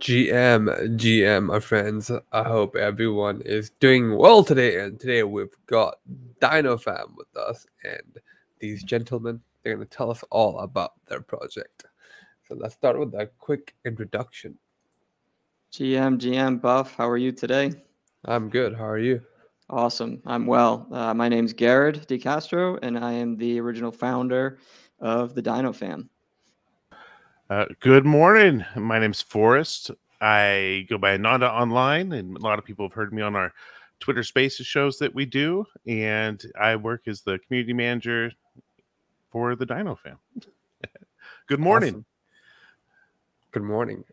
GM, my friends. I hope everyone is doing well today. And today we've got DinoFam with us, and these gentlemen, they're going to tell us all about their project. So let's start with a quick introduction. GM Buff, how are you today? I'm good. How are you? Awesome. I'm well. My name's Garrett DeCastro, and I am the original founder of the Dino Fam. Good morning. My name's Forrest. I go by Ananda online, and a lot of people have heard me on our Twitter Spaces shows that we do. And I work as the community manager for the Dino Fam. Good morning. Awesome. Good morning.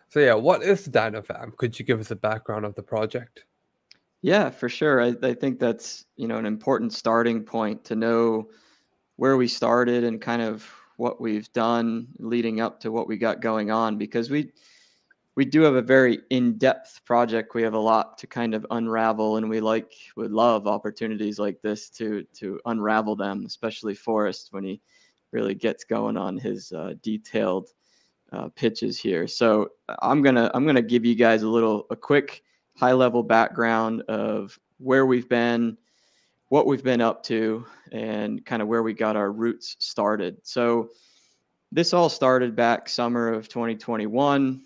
So yeah, what is DinoFam? Could you give us a background of the project? Yeah, for sure. I think that's, an important starting point to know where we started and kind of what we've done leading up to what we got going on because we do have a very in-depth project. We have a lot to kind of unravel, and would love opportunities like this to unravel them, especially Forrest when he really gets going on his detailed pitches here. So I'm gonna give you guys a quick high-level background of where we've been, what we've been up to, and kind of where we got our roots started. So this all started back summer of 2021,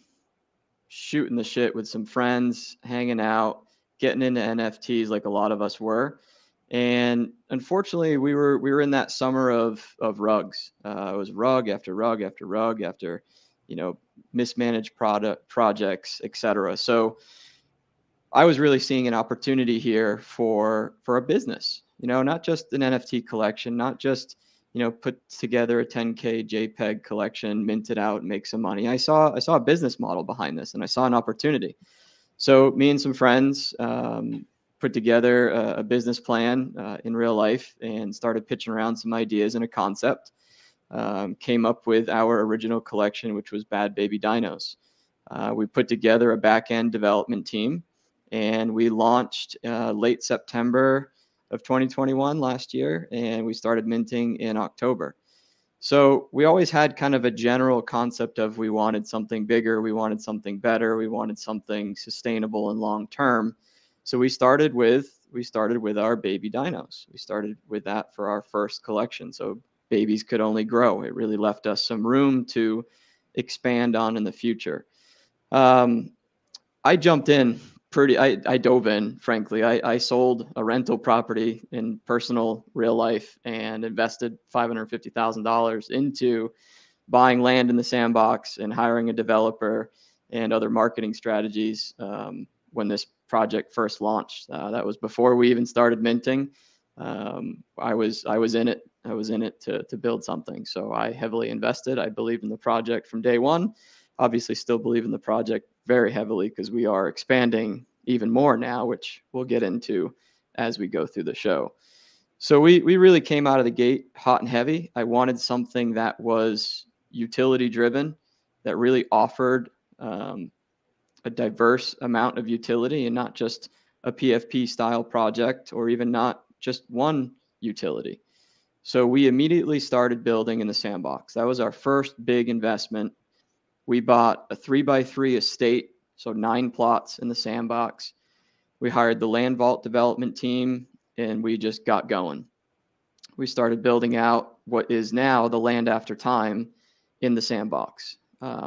shooting the shit with some friends, hanging out, getting into NFTs like a lot of us were. And unfortunately, we were in that summer of rugs. It was rug after rug after rug after, you know, mismanaged product projects, etc. So I was really seeing an opportunity here for a business. Not just an NFT collection, not just put together a 10K JPEG collection, mint it out, make some money. I saw a business model behind this, and I saw an opportunity. So me and some friends put together a business plan in real life and started pitching around some ideas and a concept. Came up with our original collection, which was Bad Baby Dinos. We put together a back end development team, and we launched late September of 2021 last year, and we started minting in October. So we always had kind of a general concept of we wanted something bigger, we wanted something better, we wanted something sustainable and long term. So we started with our baby dinos. We started with that for our first collection. So babies could only grow. It really left us some room to expand on in the future. Um, I jumped in I dove in, frankly. I sold a rental property in personal real life and invested $550,000 into buying land in the sandbox and hiring a developer and other marketing strategies when this project first launched. That was before we even started minting. I was in it. I was in it to build something. So I heavily invested. I believed in the project from day one. Obviously, still believe in the project very heavily because we are expanding even more now, which we'll get into as we go through the show. So we really came out of the gate hot and heavy. I wanted something that was utility driven, that really offered a diverse amount of utility and not just a PFP style project or even not just one utility. So we immediately started building in the sandbox. That was our first big investment. We bought a 3x3 estate, so 9 plots in the sandbox. We hired the Land Vault development team, and we just got going. We started building out what is now the Land After Time in the sandbox,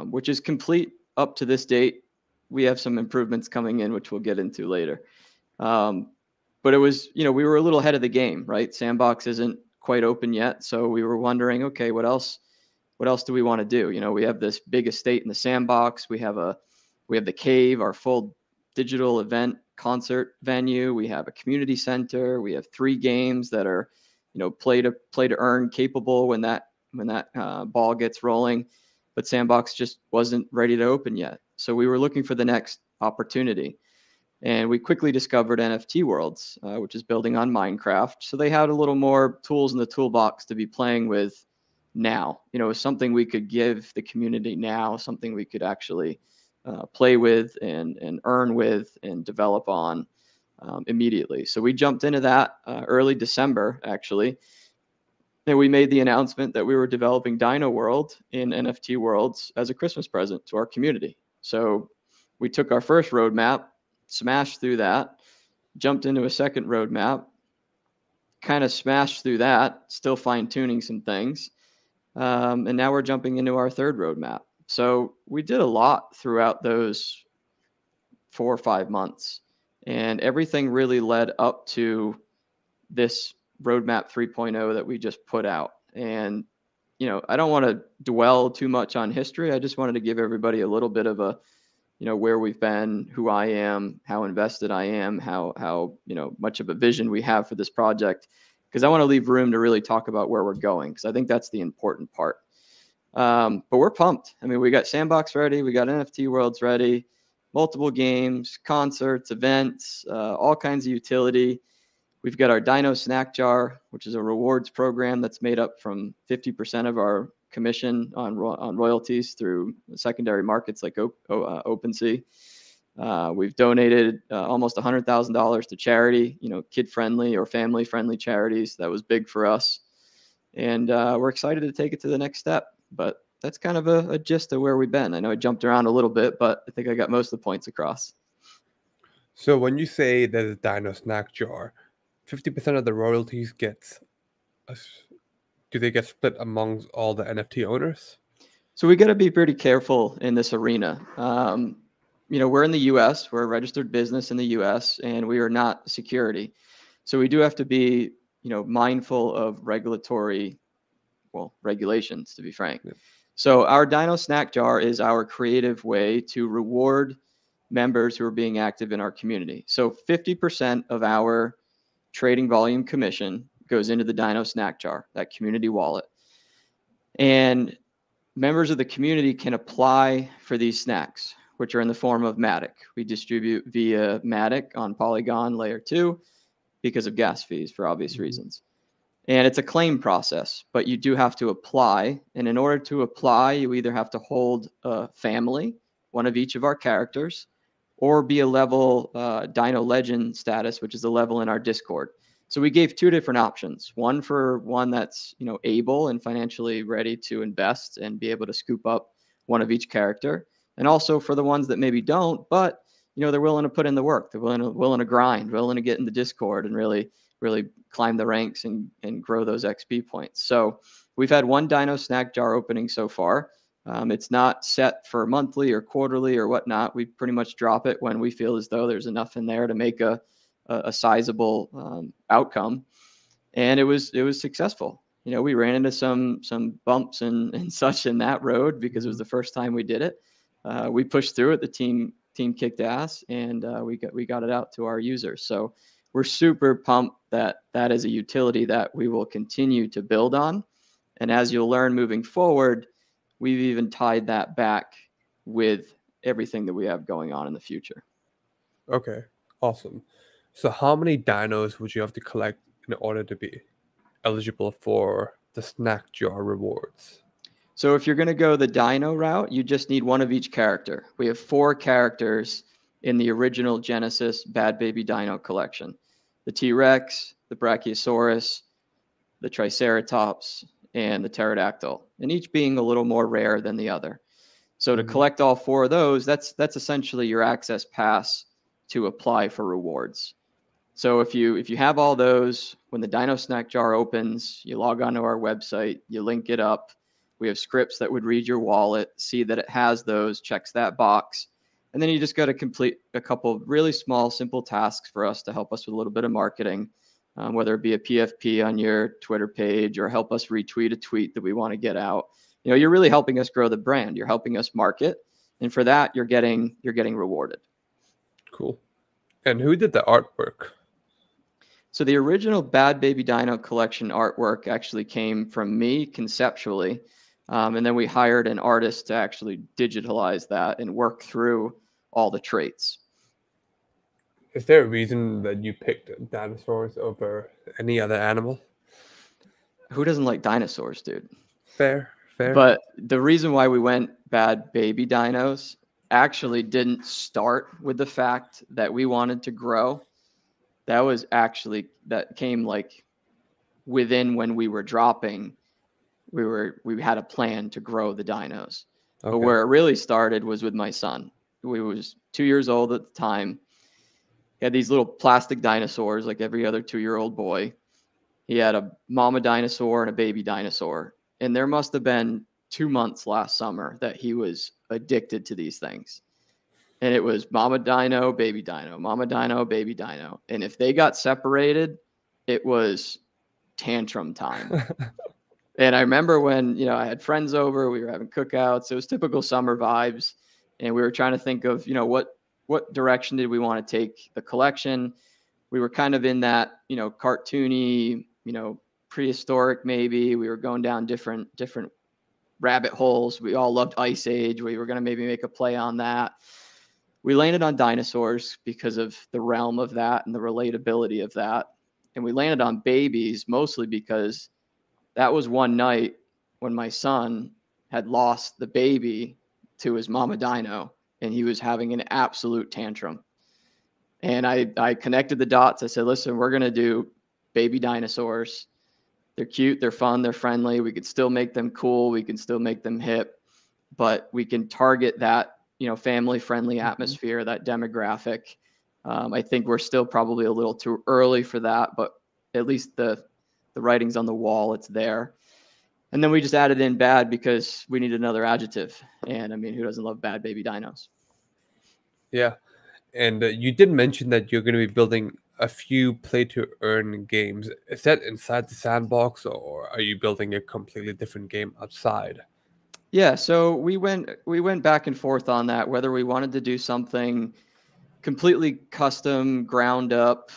which is complete up to this date. We have some improvements coming in, which we'll get into later. Um, but it was, we were a little ahead of the game, right? Sandbox isn't quite open yet, so we were wondering, okay, what else? What else do we want to do? We have this big estate in the sandbox. We have the cave, our full digital event concert venue. We have a community center. We have 3 games that are, play to earn capable when that ball gets rolling. But Sandbox just wasn't ready to open yet. So we were looking for the next opportunity. And we quickly discovered NFT Worlds, which is building on Minecraft. So they had a little more tools in the toolbox to be playing with now. Something we could give the community now, something we could actually play with and earn with and develop on immediately. So we jumped into that early December, actually. And we made the announcement that we were developing Dino World in NFT Worlds as a Christmas present to our community. So we took our first roadmap, smashed through that, jumped into a second roadmap, kind of smashed through that, still fine tuning some things. And now we're jumping into our third roadmap. So we did a lot throughout those 4 or 5 months, and everything really led up to this roadmap 3.0 that we just put out. And, you know, I don't want to dwell too much on history. I just wanted to give everybody a little bit of a, you know, where we've been, who I am, how invested I am, how, you know, much of a vision we have for this project, because I want to leave room to really talk about where we're going, because I think that's the important part. But we're pumped. I mean, we got Sandbox ready, we got NFT Worlds ready, multiple games, concerts, events, all kinds of utility. We've got our Dino Snack Jar, which is a rewards program that's made up from 50% of our commission on royalties through secondary markets like OpenSea. We've donated almost $100,000 to charity, you know, kid-friendly or family-friendly charities. That was big for us. And we're excited to take it to the next step. But that's kind of a gist of where we've been. I know I jumped around a little bit, but I think I got most of the points across. So when you say there's a Dino Snack Jar, 50% of the royalties do they get split amongst all the NFT owners? So we got to be pretty careful in this arena. You know, we're in the U.S., we're a registered business in the U.S., and we are not security. So we do have to be, you know, mindful of regulatory, well, regulations, to be frank. Yeah. So our Dino Snack Jar is our creative way to reward members who are being active in our community. So 50% of our trading volume commission goes into the Dino Snack Jar, that community wallet. And members of the community can apply for these snacks, which are in the form of Matic. We distribute via Matic on Polygon Layer 2 because of gas fees for obvious reasons. And it's a claim process, but you do have to apply. And in order to apply, you either have to hold a family, one of each of our characters, or be a level Dino Legend status, which is a level in our Discord. So we gave two different options. One for one that's, you know, able and financially ready to invest and be able to scoop up one of each character. And also for the ones that maybe don't, but, you know, they're willing to put in the work. They're willing to grind, willing to get in the Discord and really climb the ranks and grow those XP points. So we've had one Dino Snack Jar opening so far. It's not set for monthly or quarterly or whatnot. We pretty much drop it when we feel as though there's enough in there to make a sizable outcome. And it was successful. You know, we ran into some bumps and such in that road because it was the first time we did it. We pushed through it. The team kicked ass, and we got it out to our users. So we're super pumped that is a utility that we will continue to build on. And as you'll learn moving forward, we've even tied that back with everything that we have going on in the future. Okay, awesome. So how many dinos would you have to collect in order to be eligible for the Snack Jar rewards? So if you're going to go the dino route, you just need one of each character. We have 4 characters in the original Genesis Bad Baby Dino collection. The T-Rex, the Brachiosaurus, the Triceratops, and the Pterodactyl, and each being a little more rare than the other. So to collect all 4 of those, that's essentially your access pass to apply for rewards. So if you have all those, when the Dino Snack Jar opens, you log onto our website, you link it up. We have scripts that would read your wallet, see that it has those, checks that box. And then you just got to complete a couple of really small, simple tasks for us to help us with a little bit of marketing, whether it be a PFP on your Twitter page or help us retweet a tweet that we want to get out. You know, you're really helping us grow the brand. You're helping us market. And for that, you're getting rewarded. Cool. And who did the artwork? So the original Bad Baby Dino collection artwork actually came from me conceptually. And then we hired an artist to actually digitalize that and work through all the traits. Is there a reason that you picked dinosaurs over any other animal? Who doesn't like dinosaurs, dude? Fair. But the reason why we went Bad Baby Dinos actually didn't start with the fact that we wanted to grow. That came like within when we were dropping. We had a plan to grow the dinos. Okay. But where it really started was with my son. we was 2 years old at the time. He had these little plastic dinosaurs like every other 2-year-old boy. He had a mama dinosaur and a baby dinosaur. And there must have been 2 months last summer that he was addicted to these things. And it was mama dino, baby dino, mama dino, baby dino. And if they got separated, it was tantrum time. And I remember when, I had friends over, we were having cookouts. It was typical summer vibes. And we were trying to think of, what direction did we want to take the collection? We were kind of in that, cartoony, prehistoric maybe. We were going down different rabbit holes. We all loved Ice Age. We were going to maybe make a play on that. We landed on dinosaurs because of the realm of that and the relatability of that. And we landed on babies mostly because that was one night when my son had lost the baby to his mama dino, and he was having an absolute tantrum. And I connected the dots. I said, listen, we're going to do baby dinosaurs. They're cute, they're fun, they're friendly. We could still make them cool. We can still make them hip, but we can target that, family-friendly atmosphere, that demographic. I think we're still probably a little too early for that, but at least the writing's on the wall. It's there. And then we just added in bad because we needed another adjective. And I mean, who doesn't love bad baby dinos? Yeah. And you did mention that you're going to be building a few play-to-earn games. Is that inside the sandbox, or are you building a completely different game outside? Yeah, so we went back and forth on that, whether we wanted to do something completely custom, ground up,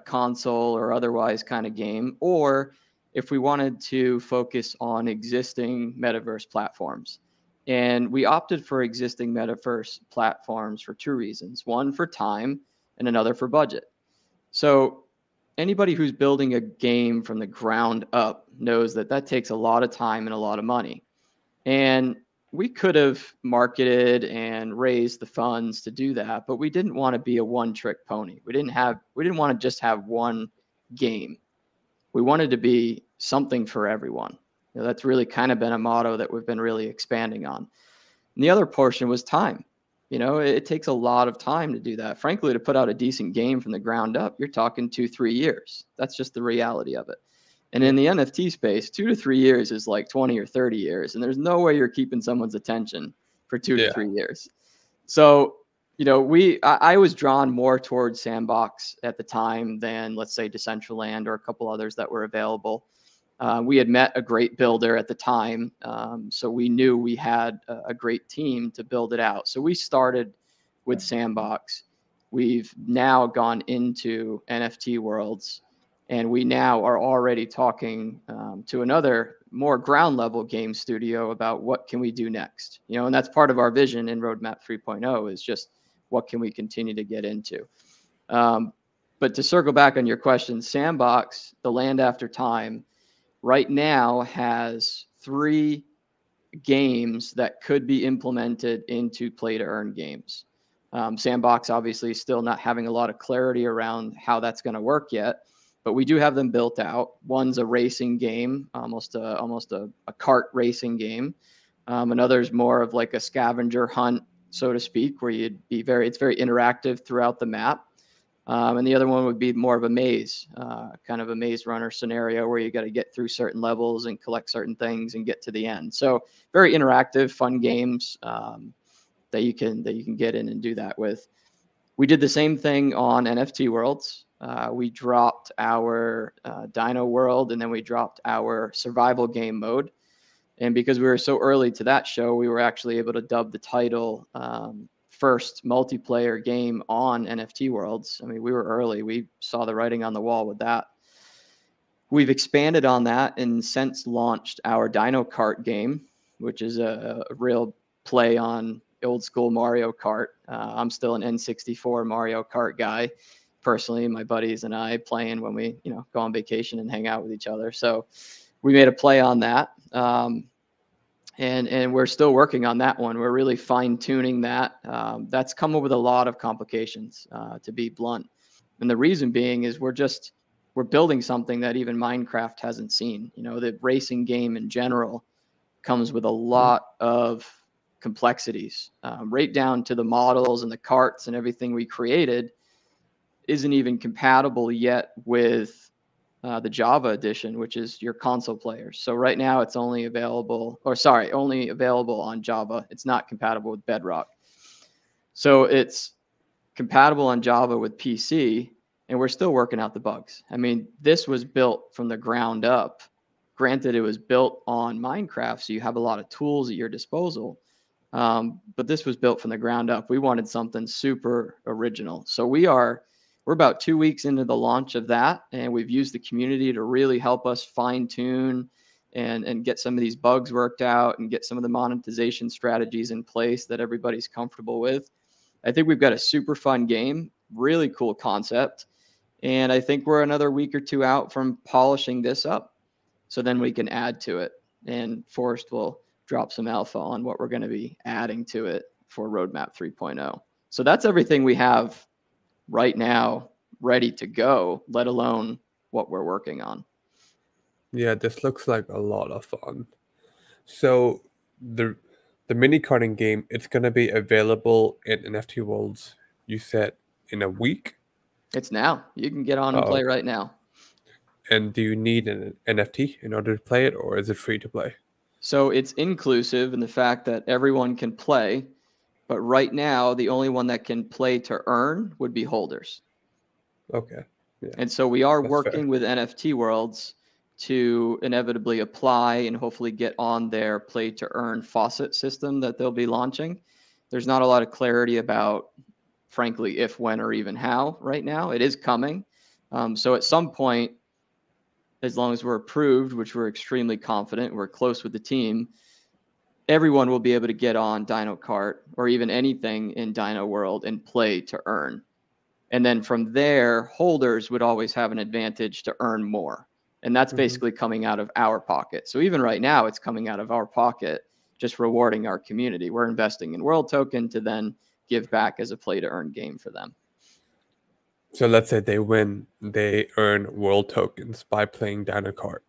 console or otherwise kind of game, or if we wanted to focus on existing metaverse platforms. And we opted for existing metaverse platforms for 2 reasons. One, for time, and another for budget. So anybody who's building a game from the ground up knows that takes a lot of time and a lot of money. And we could have marketed and raised the funds to do that, but we didn't want to be a one-trick pony. We didn't want to just have one game. We wanted to be something for everyone. That's really kind of been a motto that we've been really expanding on. And the other portion was time. It takes a lot of time to do that. Frankly, to put out a decent game from the ground up, you're talking 2-3 years. That's just the reality of it. And in the NFT space, 2 to 3 years is like 20 or 30 years. And there's no way you're keeping someone's attention for 2 to 3 years. So, I was drawn more towards Sandbox at the time than, let's say, Decentraland or a couple others that were available. We had met a great builder at the time. So we knew we had a great team to build it out. So we started with Sandbox. We've now gone into NFT Worlds. And we now are already talking to another more ground level game studio about what can we do next. And that's part of our vision in Roadmap 3.0 is just what can we continue to get into. But to circle back on your question, Sandbox, The Land After Time, right now has 3 games that could be implemented into play-to-earn games. Sandbox obviously still not having a lot of clarity around how that's going to work yet. But we do have them built out. One's a racing game, almost a kart racing game. Another's more of like a scavenger hunt, so to speak, where it's very interactive throughout the map. And the other one would be more of a maze, kind of a maze runner scenario where you got to get through certain levels and collect certain things and get to the end. So very interactive, fun games that you can get in and do that with. We did the same thing on NFT Worlds. We dropped our Dino World, and then we dropped our survival game mode. And because we were so early to that show, we were actually able to dub the title first multiplayer game on NFT Worlds. I mean, we were early. We saw the writing on the wall with that. We've expanded on that and since launched our Dino Kart game, which is a real play on old school Mario Kart. I'm still an N64 Mario Kart guy. Personally, my buddies and I playing when we, go on vacation and hang out with each other. So we made a play on that. And we're still working on that one. We're really fine tuning that. That's come up with a lot of complications, to be blunt. And the reason being is we're building something that even Minecraft hasn't seen. The racing game in general comes with a lot of complexities, right down to the models and the carts and everything we created isn't even compatible yet with the Java edition, which is your console players. So right now it's only available on Java. It's not compatible with Bedrock. So it's compatible on Java with PC, and we're still working out the bugs. I mean, this was built from the ground up. Granted, it was built on Minecraft, so you have a lot of tools at your disposal. But this was built from the ground up. We wanted something super original. So we're about 2 weeks into the launch of that, and we've used the community to really help us fine tune and get some of these bugs worked out and get some of the monetization strategies in place that everybody's comfortable with. I think we've got a super fun game, really cool concept. And I think we're another week or two out from polishing this up. So then we can add to it. And Forrest will drop some alpha on what we're going to be adding to it for Roadmap 3.0. So that's everything we have right now ready to go, let alone what we're working on. Yeah, this looks like a lot of fun. So the mini karting game, it's gonna be available in NFT Worlds, you said, in a week? It's now. You can get on and play right now. And do you need an NFT in order to play it, or is it free to play? So it's inclusive in the fact that everyone can play, but right now the only one that can play to earn would be holders. Okay. Yeah. And so we are That's working fair. with NFT Worlds to inevitably apply and hopefully get on their play to earn faucet system that they'll be launching. There's not a lot of clarity about, frankly, if, when, or even how right now. It is coming. So at some point, as long as we're approved, which we're extremely confident, we're close with the team, everyone will be able to get on Dino Kart or even anything in Dino World and play to earn. And then from there, holders would always have an advantage to earn more. And that's basically coming out of our pocket. So even right now, it's coming out of our pocket, just rewarding our community. We're investing in World Token to then give back as a play to earn game for them. So let's say they win, they earn world tokens by playing Dino Kart.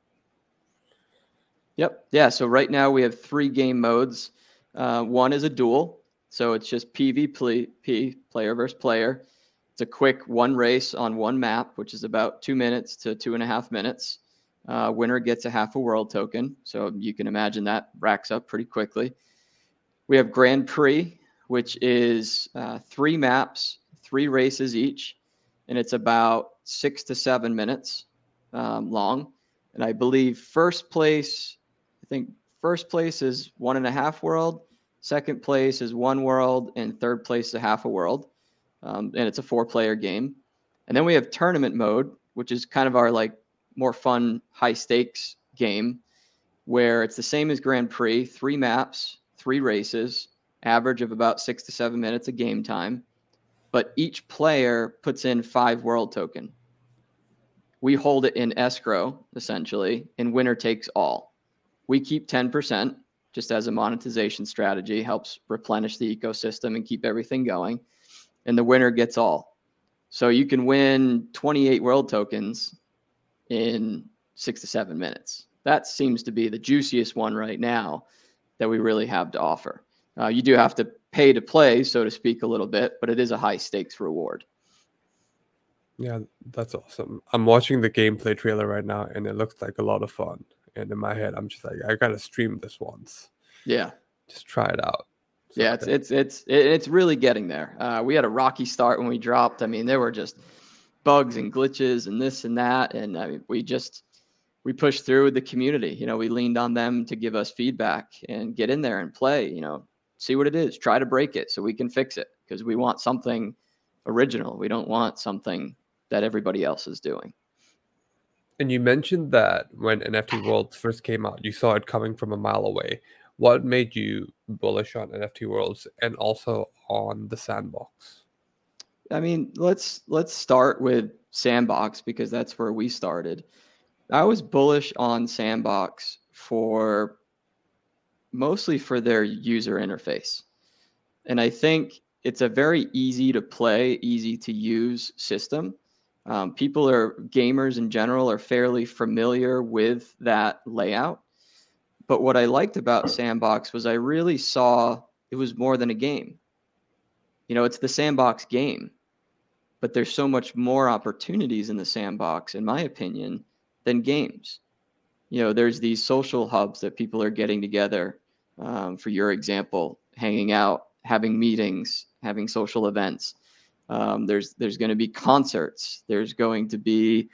Yep. Yeah. So right now we have 3 game modes. One is a duel. So it's just PvP, player versus player. It's a quick one race on one map, which is about 2 minutes to 2.5 minutes. Winner gets a half a world token. So you can imagine that racks up pretty quickly. We have Grand Prix, which is 3 maps, 3 races each. And it's about 6 to 7 minutes long. And I believe first place is 1.5 world. Second place is 1 world, and third place is a half a world. And it's a 4-player game. And then we have tournament mode, which is kind of our more fun, high stakes game, where it's the same as Grand Prix, 3 maps, 3 races, average of about 6 to 7 minutes of game time. But each player puts in 5 world token. We hold it in escrow, essentially, and winner takes all. We keep 10% just as a monetization strategy, helps replenish the ecosystem and keep everything going. And the winner gets all. So you can win 28 world tokens in 6 to 7 minutes. That seems to be the juiciest one right now that we really have to offer. You do have to pay to play, so to speak, a little bit, but it is a high stakes reward. Yeah, that's awesome. I'm watching the gameplay trailer right now, and it looks like a lot of fun. And in my head, I'm just like, I gotta stream this once. Yeah, just try it out. So yeah, it's really getting there. We had a rocky start when we dropped. I mean, there were just bugs and glitches and this and that, and I mean, we pushed through with the community. You know, we leaned on them to give us feedback and get in there and play. You know, see what it is, try to break it so we can fix it, because we want something original. We don't want something that everybody else is doing. And you mentioned that when NFT Worlds first came out, you saw it coming from a mile away. What made you bullish on NFT Worlds and also on the Sandbox? I mean, let's start with Sandbox, because that's where we started. I was bullish on Sandbox mostly for their user interface. And I think it's a very easy to play, easy to use system. Gamers in general are fairly familiar with that layout. But what I liked about Sandbox was I really saw it was more than a game. You know, it's the sandbox game, but there's so much more opportunities in the sandbox, in my opinion, than games. You know, there's these social hubs that people are getting together, for your example, hanging out, having meetings, having social events. There's going to be concerts. There's going to be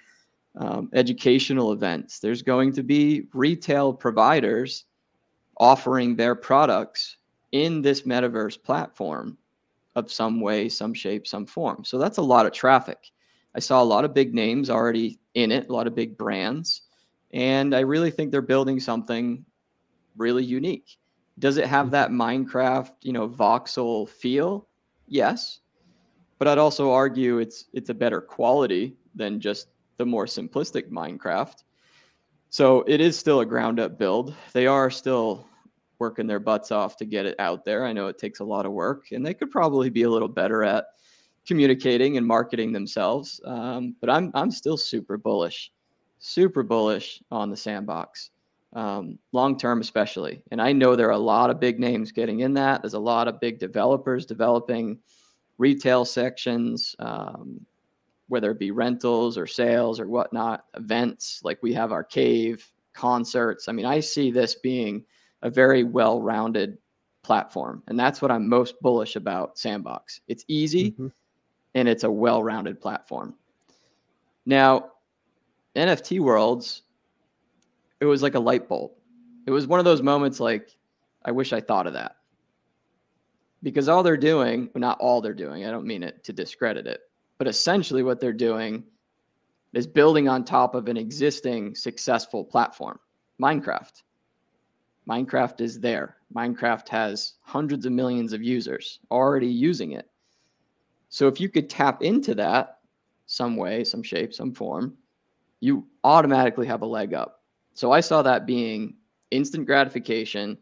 educational events. There's going to be retail providers offering their products in this metaverse platform of some way, some shape, some form. So that's a lot of traffic. I saw a lot of big names already in it, a lot of big brands, and I really think they're building something really unique. Does it have that Minecraft, you know, voxel feel? Yes, but I'd also argue it's a better quality than just the more simplistic Minecraft. So it is still a ground up build. They are still working their butts off to get it out there. I know it takes a lot of work, and they could probably be a little better at communicating and marketing themselves. But I'm still super bullish on the sandbox, long term especially. And I know there are a lot of big names getting in that. There's a lot of big developers developing retail sections, whether it be rentals or sales or whatnot, events like we have our cave, concerts. I mean, I see this being a very well-rounded platform, and that's what I'm most bullish about Sandbox. It's easy, and it's a well-rounded platform. Now, NFT Worlds, it was like a light bulb. It was one of those moments like, I wish I thought of that. Because all they're doing, well, not all they're doing, I don't mean it to discredit it, but essentially what they're doing is building on top of an existing successful platform, Minecraft. Minecraft is there. Minecraft has hundreds of millions of users already using it. So if you could tap into that some way, some shape, some form, you automatically have a leg up. So I saw that being instant gratification.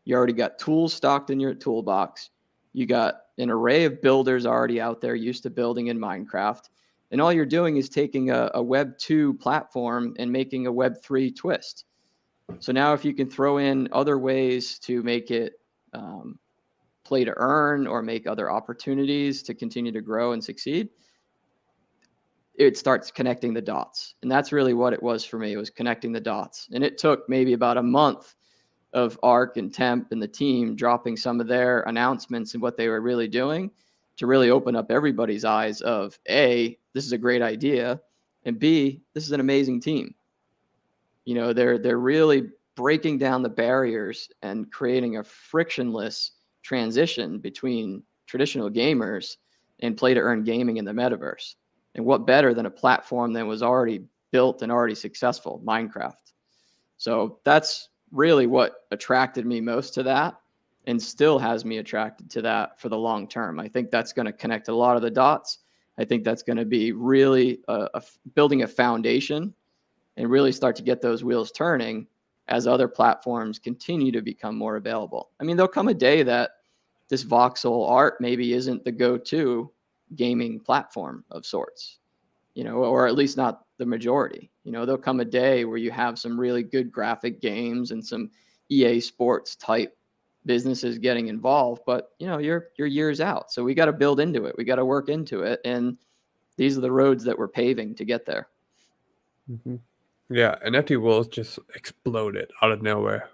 You already got tools stocked in your toolbox. You got an array of builders already out there used to building in Minecraft. And all you're doing is taking a Web 2 platform and making a Web 3 twist. So now if you can throw in other ways to make it play to earn or make other opportunities to continue to grow and succeed, it starts connecting the dots. And that's really what it was for me. It was connecting the dots. And it took maybe about a month of Arc and Temp and the team dropping some of their announcements and what they were really doing to really open up everybody's eyes of A, this is a great idea, and B, this is an amazing team. You know, they're really breaking down the barriers and creating a frictionless transition between traditional gamers and play to earn gaming in the metaverse. And what better than a platform that was already built and already successful, Minecraft. So that's really what attracted me most to that, and still has me attracted to that for the long term. I think that's going to connect a lot of the dots. I think that's going to be really building a foundation and really start to get those wheels turning as other platforms continue to become more available. I mean, there'll come a day that this voxel art maybe isn't the go-to gaming platform of sorts, you know, or at least not the majority. You know, there'll come a day where you have some really good graphic games and some EA Sports type businesses getting involved, but you know, you're years out. So we got to build into it. We got to work into it. And these are the roads that we're paving to get there. Yeah, NFT Worlds just exploded out of nowhere.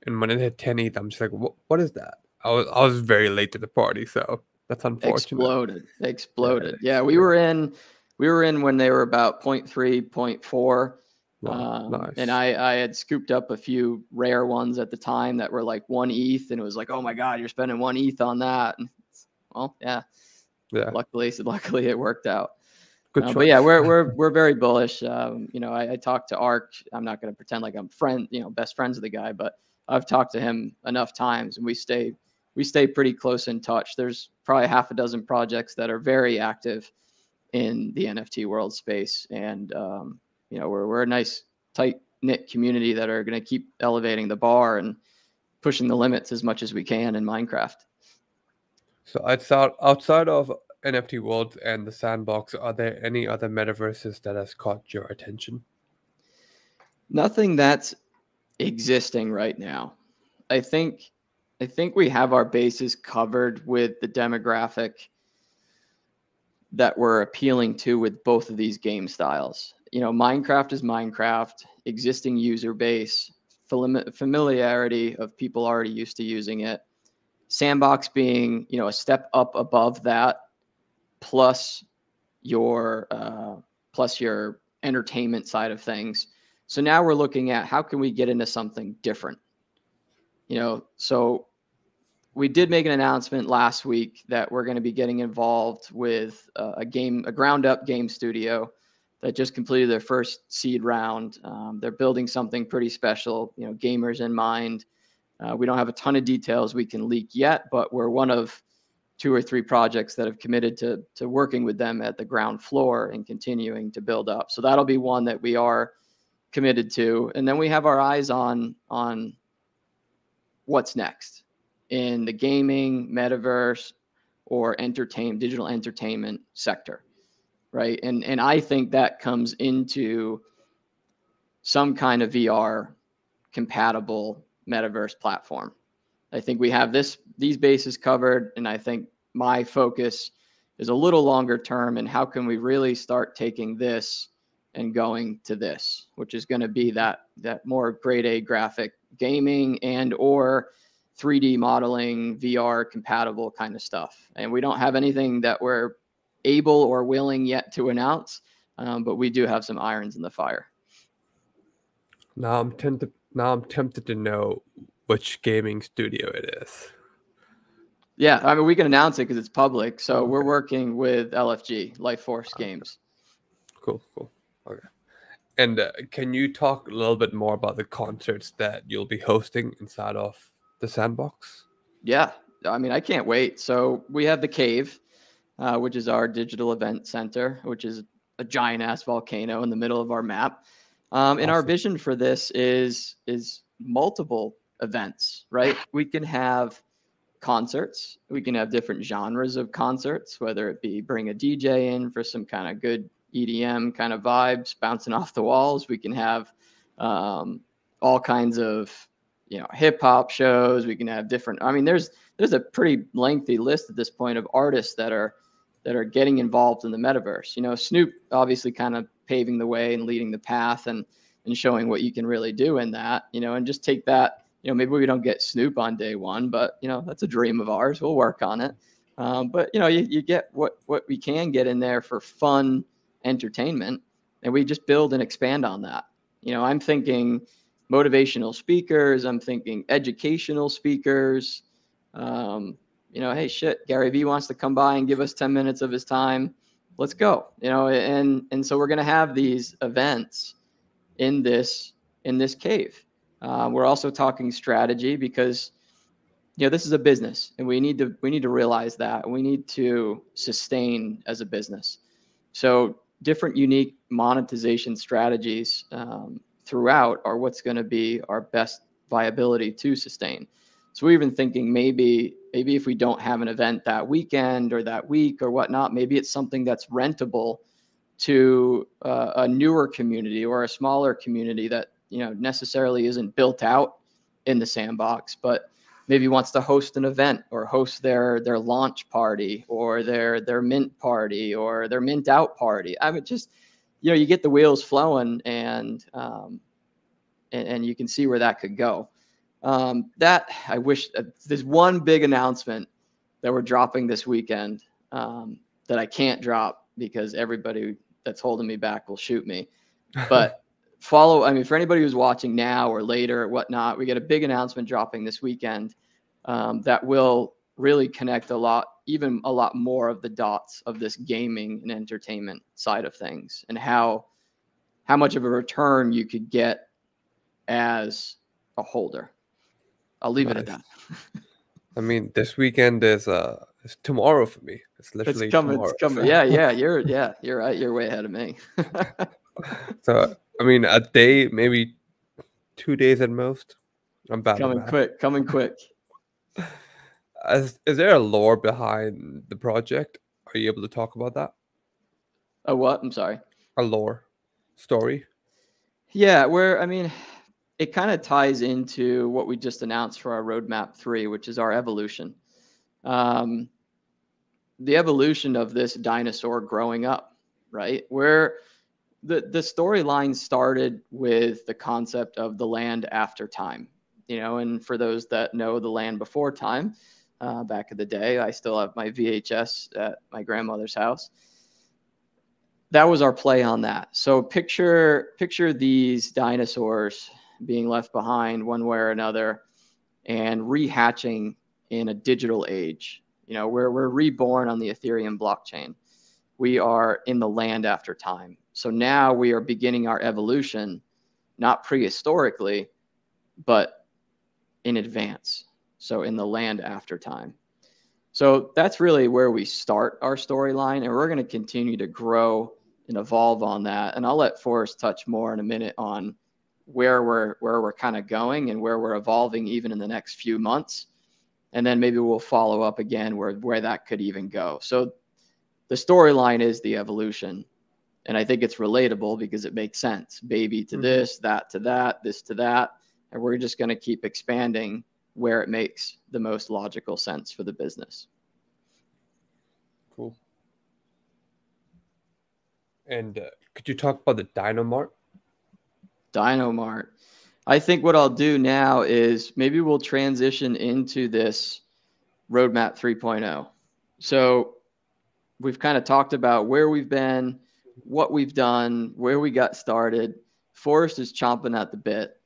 And when it hit 10 ETH, I'm just like, what is that? I was very late to the party, so that's unfortunate. Exploded. Yeah, we were in when they were about 0.3, 0.4. Wow, nice. And I had scooped up a few rare ones at the time that were like 1 ETH, and it was like, oh my God, you're spending 1 ETH on that. And, well, yeah. Luckily it worked out. But yeah, we're very bullish. You know, I talked to Arc. I'm not going to pretend like I'm best friends with the guy, but I've talked to him enough times, and we stay pretty close in touch. There's probably half a dozen projects that are very active in the NFT world space, and you know, we're a nice tight knit community that are going to keep elevating the bar and pushing the limits as much as we can in Minecraft. So outside of NFT Worlds and the Sandbox, are there any other metaverses that has caught your attention? Nothing that's existing right now. I think think we have our bases covered with the demographic that we're appealing to with both of these game styles. You know, Minecraft is Minecraft, existing user base, familiarity of people already used to using it. Sandbox being, you know, a step up above that, plus your entertainment side of things. So now we're looking at how can we get into something different? You know, so we did make an announcement last week that we're going to be getting involved with a ground up game studio that just completed their first seed round. They're building something pretty special, you know, gamers in mind. We don't have a ton of details we can leak yet, but we're one of 2 or 3 projects that have committed to working with them at the ground floor and continuing to build up. So that'll be one that we are committed to. And then we have our eyes on what's next in the gaming, metaverse, or digital entertainment sector, right? And I think that comes into some kind of VR compatible metaverse platform. I think we have these bases covered, and I think my focus is a little longer term, and how can we really start taking this and going to this, which is going to be that more grade A graphic gaming and or 3D modeling, VR compatible kind of stuff. And we don't have anything that we're able or willing yet to announce, but we do have some irons in the fire. Now I'm tempted to know which gaming studio it is. Yeah, I mean, we can announce it because it's public. So we're working with LFG, Life Force Games. Cool. Okay. And can you talk a little bit more about the concerts that you'll be hosting inside of the sandbox? Yeah, I mean, I can't wait. So we have the Cave, which is our digital event center, which is a giant ass volcano in the middle of our map. And our vision for this is multiple events, right? We can have concerts. We can have different genres of concerts, whether it be bring a DJ in for some kind of good EDM kind of vibes bouncing off the walls. We can have all kinds of, you know, hip hop shows. We can have different. I mean, there's a pretty lengthy list at this point of artists that are getting involved in the metaverse. You know, Snoop obviously kind of paving the way and leading the path and showing what you can really do in that. You know, and just take that. You know, maybe we don't get Snoop on day one, but you know, that's a dream of ours. We'll work on it. But you know, you get what we can get in there for fun entertainment, and we just build and expand on that. You know, I'm thinking motivational speakers. I'm thinking educational speakers. You know, hey, shit, Gary Vee wants to come by and give us 10 minutes of his time. Let's go. You know, and so we're going to have these events in this cave. We're also talking strategy because, you know, this is a business, and we need to realize that we need to sustain as a business. So different unique monetization strategies throughout are what's going to be our best viability to sustain. So we're even thinking maybe if we don't have an event that weekend or that week or whatnot, maybe it's something that's rentable to a newer community or a smaller community that, you know, necessarily isn't built out in the sandbox, but maybe wants to host an event or host their launch party or their mint party or their mint out party. I mean, just, you know, you get the wheels flowing and you can see where that could go. That I wish there's one big announcement that we're dropping this weekend that I can't drop because everybody that's holding me back will shoot me. But I mean, for anybody who's watching now or later or whatnot, we get a big announcement dropping this weekend that will really connect a lot more of the dots of this gaming and entertainment side of things and how much of a return you could get as a holder. I'll leave it at that. I mean, this weekend is tomorrow for me. It's literally tomorrow. It's coming. Yeah, you're right. You're way ahead of me. So I mean, a day, maybe 2 days at most. I'm bad. Coming quick. Is there a lore behind the project? Are you able to talk about that? A what? I'm sorry. A lore story. Yeah, I mean, it kind of ties into what we just announced for our Roadmap 3, which is our evolution. The evolution of this dinosaur growing up, right? Where the storyline started with the concept of the land after time, and for those that know the land before time, back in the day, I still have my VHS at my grandmother's house. That was our play on that. So picture these dinosaurs being left behind one way or another and rehatching in a digital age. Where we're reborn on the Ethereum blockchain. We are in the land after time. So now we are beginning our evolution, not prehistorically, but in advance. So in the land after time. So that's really where we start our storyline, and we're going to continue to grow and evolve on that. And I'll let Forrest touch more in a minute on where we're kind of going and where we're evolving even in the next few months. And then maybe we'll follow up again where that could even go. So the storyline is the evolution. And I think it's relatable because it makes sense. Baby to this, that to that, this to that. And we're just going to keep expanding where it makes the most logical sense for the business. Cool. And could you talk about the Dino-Mart? Dino-Mart. I think what I'll do now is maybe we'll transition into this Roadmap 3.0. So we've kind of talked about where we've been, what we've done, where we got started. Forrest is chomping at the bit.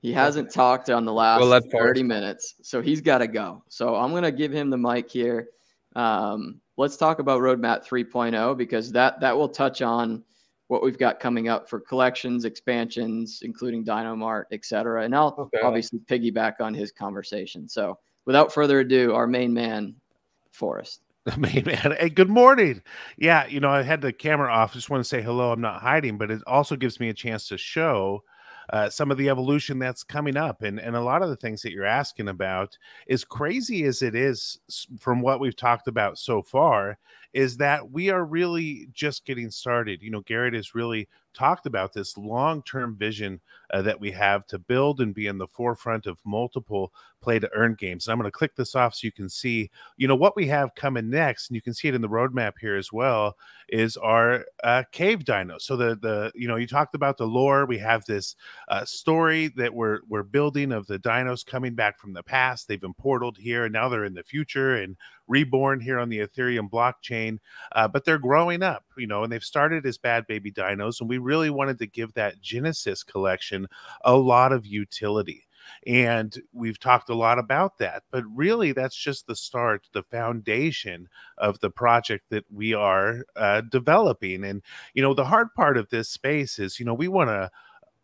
He hasn't talked on the last 30 minutes, so he's got to go. So I'm going to give him the mic here. Let's talk about Roadmap 3.0 because that will touch on what we've got coming up for collections, expansions, including Dino-Mart, et cetera. And I'll obviously piggyback on his conversation. So without further ado, our main man, Forrest. The main man. Hey, good morning. Yeah, I had the camera off. Just want to say hello. I'm not hiding, but it also gives me a chance to show some of the evolution that's coming up. And a lot of the things that you're asking about, as crazy as it is from what we've talked about so far, is that we are really just getting started. Garrett has really talked about this long-term vision that we have to build and be in the forefront of multiple play-to-earn games. And I'm going to click this off so you can see, what we have coming next, and you can see it in the roadmap here as well, is our cave dinos. So you talked about the lore. We have this story that we're building of the dinos coming back from the past. They've been portaled here, and now they're in the future and reborn here on the Ethereum blockchain. But they're growing up, and they've started as bad baby dinos, and we really wanted to give that Genesis collection a lot of utility. And we've talked a lot about that, but really that's just the start, the foundation of the project that we are developing. And, the hard part of this space is, we want to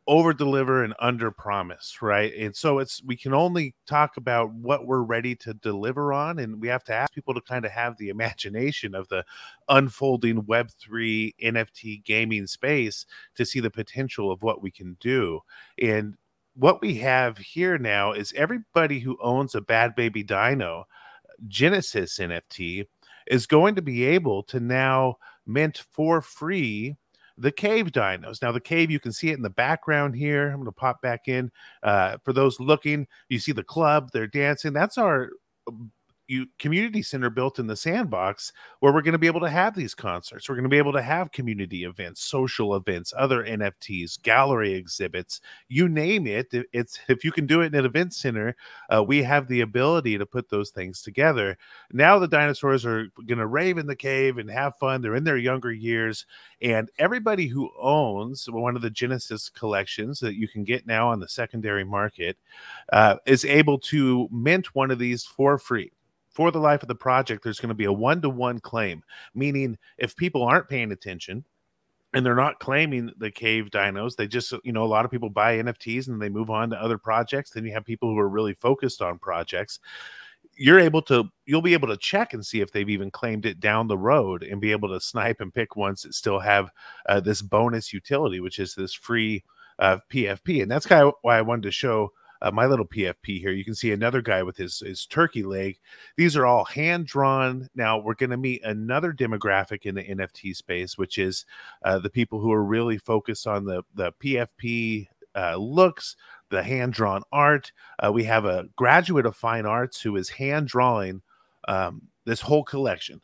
over deliver and under promise, right? And so we can only talk about what we're ready to deliver on, and we have to ask people to kind of have the imagination of the unfolding Web3 NFT gaming space to see the potential of what we can do. And what we have here now is everybody who owns a Bad Baby Dino Genesis NFT is going to be able to now mint for free the cave dinos. Now, the cave, you can see it in the background here. I'm going to pop back in. For those looking, you see the club. They're dancing. That's our community center built in the sandbox where we're going to be able to have these concerts. We're going to be able to have community events, social events, other NFTs, gallery exhibits, you name it. If you can do it in an event center, we have the ability to put those things together. Now the dinosaurs are going to rave in the cave and have fun. They're in their younger years, and everybody who owns one of the Genesis collections that you can get now on the secondary market is able to mint one of these for free. For the life of the project, there's going to be a one-to-one claim, meaning if people aren't paying attention and they're not claiming the cave dinos, they just, a lot of people buy NFTs and they move on to other projects. Then you have people who are really focused on projects. You'll be able to check and see if they've even claimed it down the road and be able to snipe and pick ones that still have this bonus utility, which is this free PFP. And that's kind of why I wanted to show my little PFP here. You can see another guy with his turkey leg. These are all hand-drawn. Now, we're going to meet another demographic in the NFT space, which is the people who are really focused on the PFP looks, the hand-drawn art. We have a graduate of fine arts who is hand-drawing this whole collection,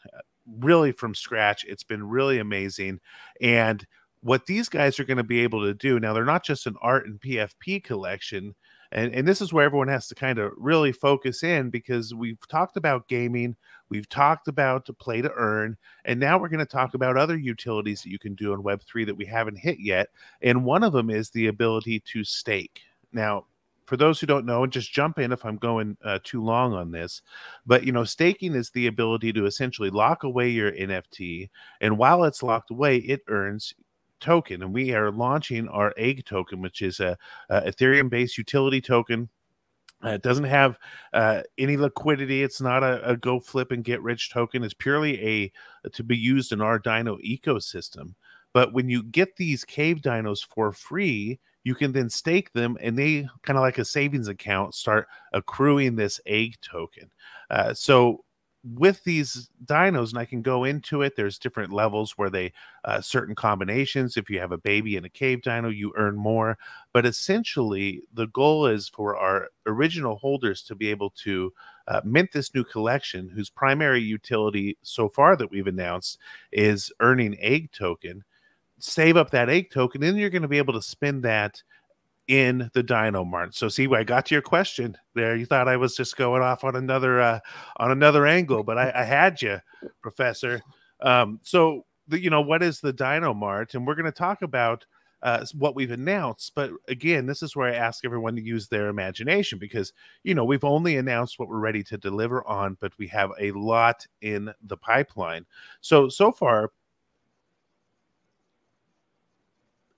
really from scratch. It's been really amazing. And what these guys are going to be able to do now, they're not just an art and PFP collection. And this is where everyone has to kind of really focus in, because we've talked about gaming, we've talked about to play to earn, and now we're going to talk about other utilities that you can do in Web3 that we haven't hit yet. And one of them is the ability to stake. Now, for those who don't know, and just jump in if I'm going too long on this, but staking is the ability to essentially lock away your NFT, and while it's locked away, it earns token. And we are launching our egg token, which is a Ethereum based utility token. It doesn't have any liquidity. It's not a go flip and get rich token. It's purely to be used in our Dino ecosystem. But when you get these cave dinos for free, you can then stake them, and they kind of like a savings account start accruing this egg token. So with these dinos, and I can go into it, there's different levels where they certain combinations. If you have a baby and a cave dino, you earn more. But essentially, the goal is for our original holders to be able to mint this new collection, whose primary utility so far that we've announced is earning egg token. Save up that egg token, and you're going to be able to spend that in the Dino Mart. So see, I got to your question there. You thought I was just going off on another angle, but I had you, Professor. So what is the Dino Mart? And we're going to talk about what we've announced. But again, this is where I ask everyone to use their imagination, because we've only announced what we're ready to deliver on, but we have a lot in the pipeline. So far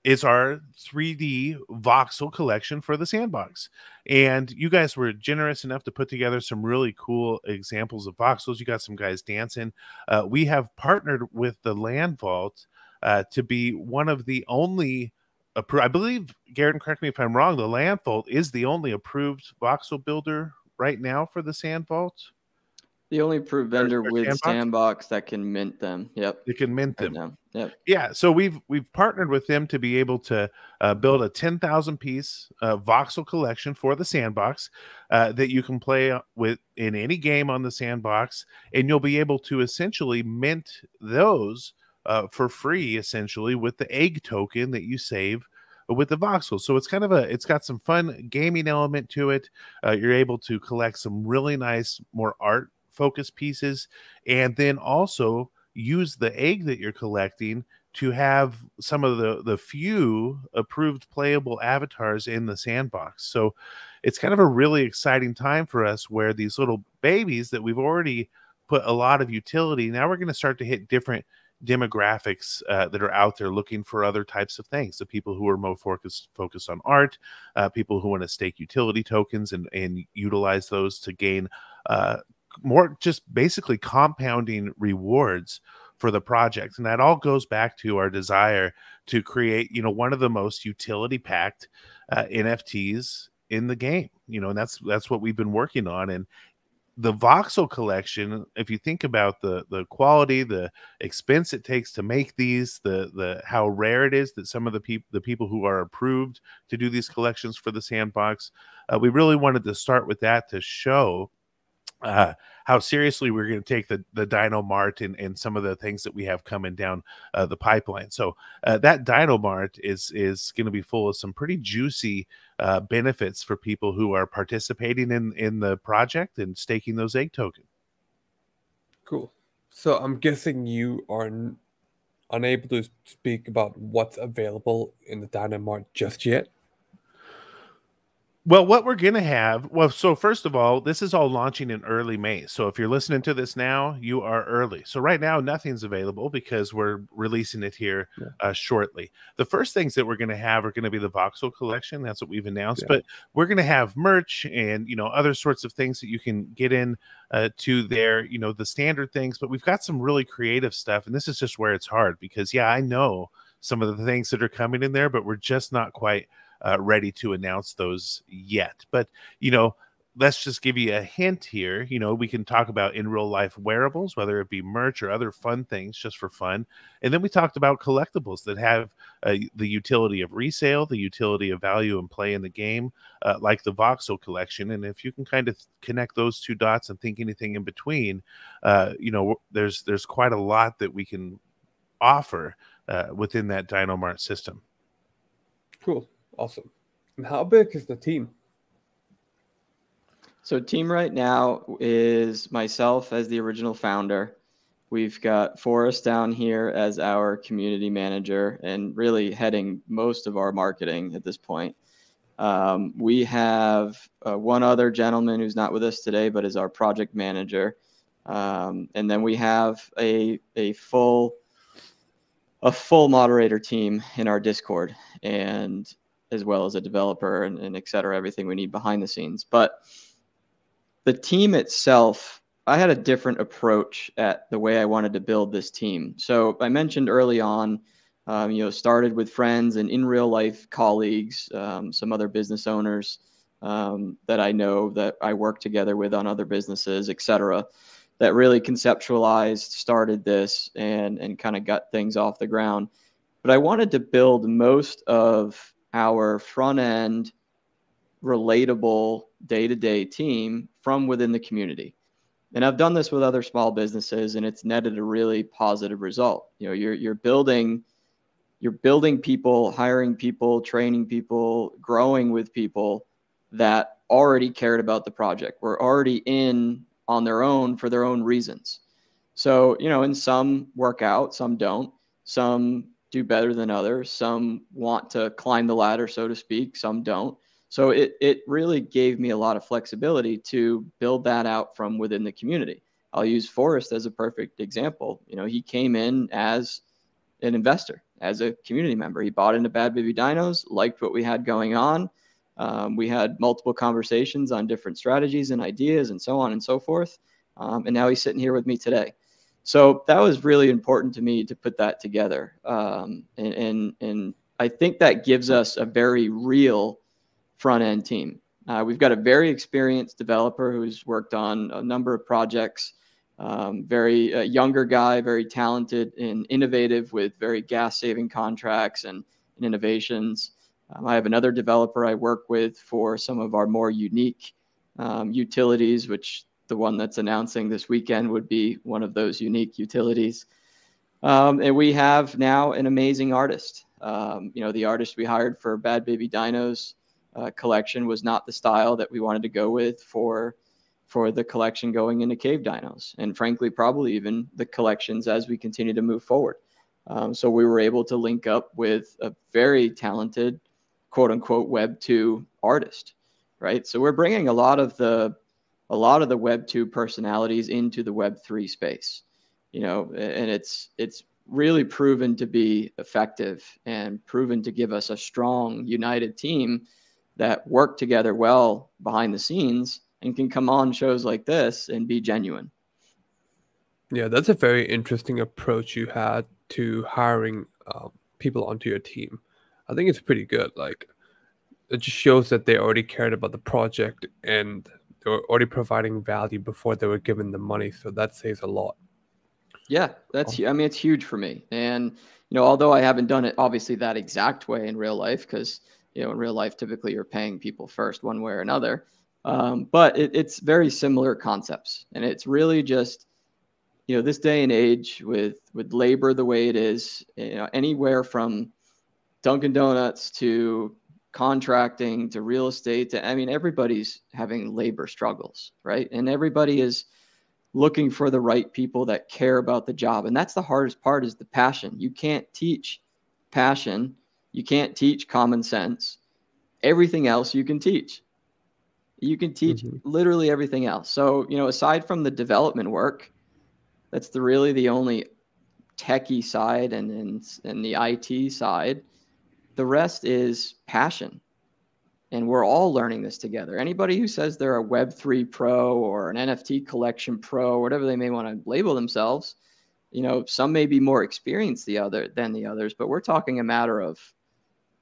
is our 3D voxel collection for the sandbox. And you guys were generous enough to put together some really cool examples of voxels. You got some guys dancing. We have partnered with the Land Vault to be one of the only I believe, Garrett, and correct me if I'm wrong, the Land Vault is the only approved voxel builder right now for the Sand Vault. The only approved vendor with Sandbox that can mint them. Yep. They can mint them. Right. Yep. Yeah. So we've partnered with them to be able to build a 10,000 piece voxel collection for the Sandbox that you can play with in any game on the Sandbox, and you'll be able to essentially mint those for free, essentially, with the egg token that you save with the voxel. So it's kind of it's got some fun gaming element to it. You're able to collect some really nice, more art focus pieces, and then also use the egg that you're collecting to have some of the few approved playable avatars in the Sandbox. So it's kind of a really exciting time for us, where these little babies that we've already put a lot of utility, now we're going to start to hit different demographics that are out there looking for other types of things. The people who are more focused on art, people who want to stake utility tokens and utilize those to gain more just basically compounding rewards for the project. And that all goes back to our desire to create, one of the most utility packed NFTs in the game, and that's what we've been working on. And the voxel collection, if you think about the quality, the expense it takes to make these, the how rare it is that some of the people who are approved to do these collections for the Sandbox, we really wanted to start with that to show how seriously we're going to take the Dino Mart and some of the things that we have coming down the pipeline. So that Dino Mart is going to be full of some pretty juicy benefits for people who are participating in the project and staking those egg tokens. Cool. So I'm guessing you are unable to speak about what's available in the Dino Mart just yet. Well, what we're going to have, so first of all, this is all launching in early May. So if you're listening to this now, you are early. So right now, nothing's available because we're releasing it here shortly. The first things that we're going to have are going to be the voxel collection. That's what we've announced. But we're going to have merch and, other sorts of things that you can get in to there, the standard things. But we've got some really creative stuff. And this is just where it's hard because, I know some of the things that are coming in there, but we're just not quite ready to announce those yet. But let's just give you a hint here. You know, we can talk about in real life wearables, whether it be merch or other fun things just for fun. And then we talked about collectibles that have the utility of resale, the utility of value and play in the game, like the Voxel collection. And if you can kind of connect those two dots and think anything in between, you know, there's quite a lot that we can offer within that Dino-Mart system. Cool. Awesome. And how big is the team? So team right now is myself as the original founder. We've got Forrest down here as our community manager and really heading most of our marketing at this point. We have one other gentleman who's not with us today, but is our project manager. And then we have a full moderator team in our Discord, and as well as a developer and et cetera, everything we need behind the scenes. But the team itself, I had a different approach at the way I wanted to build this team. So I mentioned early on, started with friends and in real life colleagues, some other business owners that I know that I work together with on other businesses, et cetera, that really conceptualized, started this and kind of got things off the ground. But I wanted to build most of our front end relatable day-to-day team from within the community. And I've done this with other small businesses, and it's netted a really positive result. You know, you're building people, hiring people, training people, growing with people that already cared about the project, were already in on their own for their own reasons. So, you know, and some work out, some don't, some do better than others, some want to climb the ladder, so to speak, some don't. So it really gave me a lot of flexibility to build that out from within the community. I'll use Forrest as a perfect example. You know, he came in as an investor, as a community member. He bought into Bad Baby Dinos, liked what we had going on. We had multiple conversations on different strategies and ideas and so on and so forth. And now he's sitting here with me today. So that was really important to me to put that together. And I think that gives us a very real front end team. We've got a very experienced developer who's worked on a number of projects, very younger guy, very talented and innovative with very gas saving contracts and innovations. I have another developer I work with for some of our more unique utilities, which the one that's announcing this weekend would be one of those unique utilities. And we have now an amazing artist. The artist we hired for Bad Baby Dinos collection was not the style that we wanted to go with for the collection going into Cave Dinos, and frankly, probably even the collections as we continue to move forward. So we were able to link up with a very talented, quote unquote, Web 2 artist, right? So we're bringing a lot of the Web 2 personalities into the Web 3 space, and it's really proven to be effective and proven to give us a strong, united team that work together well behind the scenes and can come on shows like this and be genuine. Yeah, that's a very interesting approach you had to hiring people onto your team. I think it's pretty good. Like, it just shows that they already cared about the project and they were already providing value before they were given the money. So that saves a lot. Yeah, it's huge for me. And, although I haven't done it obviously that exact way in real life, because, in real life, typically you're paying people first one way or another. But it's very similar concepts. And it's really just, this day and age with labor the way it is, anywhere from Dunkin' Donuts to contracting to real estate everybody's having labor struggles, right? And everybody is looking for the right people that care about the job. And that's the hardest part, is the passion. You can't teach passion. You can't teach common sense. Everything else you can teach. You can teach literally everything else. So, aside from the development work, that's really the only techie side and the IT side. The rest is passion. And we're all learning this together. Anybody who says they're a Web3 pro or an NFT collection pro, whatever they may want to label themselves, some may be more experienced than the others, but we're talking a matter of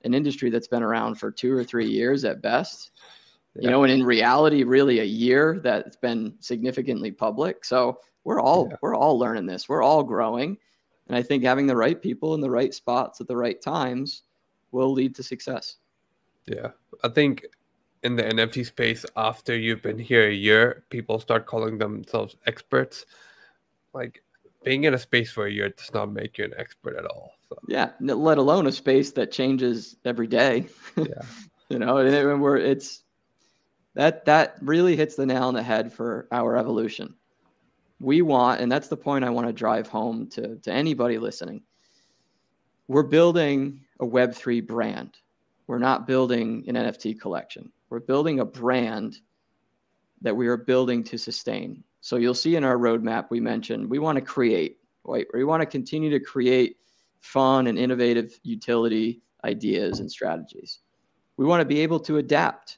an industry that's been around for 2 or 3 years at best. you know, and in reality, really a year that's been significantly public. So we're all learning this. We're all growing. And I think having the right people in the right spots at the right times will lead to success. Yeah. I think in the NFT space, after you've been here a year, people start calling themselves experts. Like, being in a space for a year does not make you an expert at all. So. Yeah, let alone a space that changes every day. Yeah. You know, and that really hits the nail on the head for our evolution. We want, and that's the point I want to drive home to anybody listening. We're building a Web3 brand. We're not building an NFT collection. We're building a brand that we are building to sustain. So you'll see in our roadmap, we mentioned we want to create, right? We want to continue to create fun and innovative utility ideas and strategies. We want to be able to adapt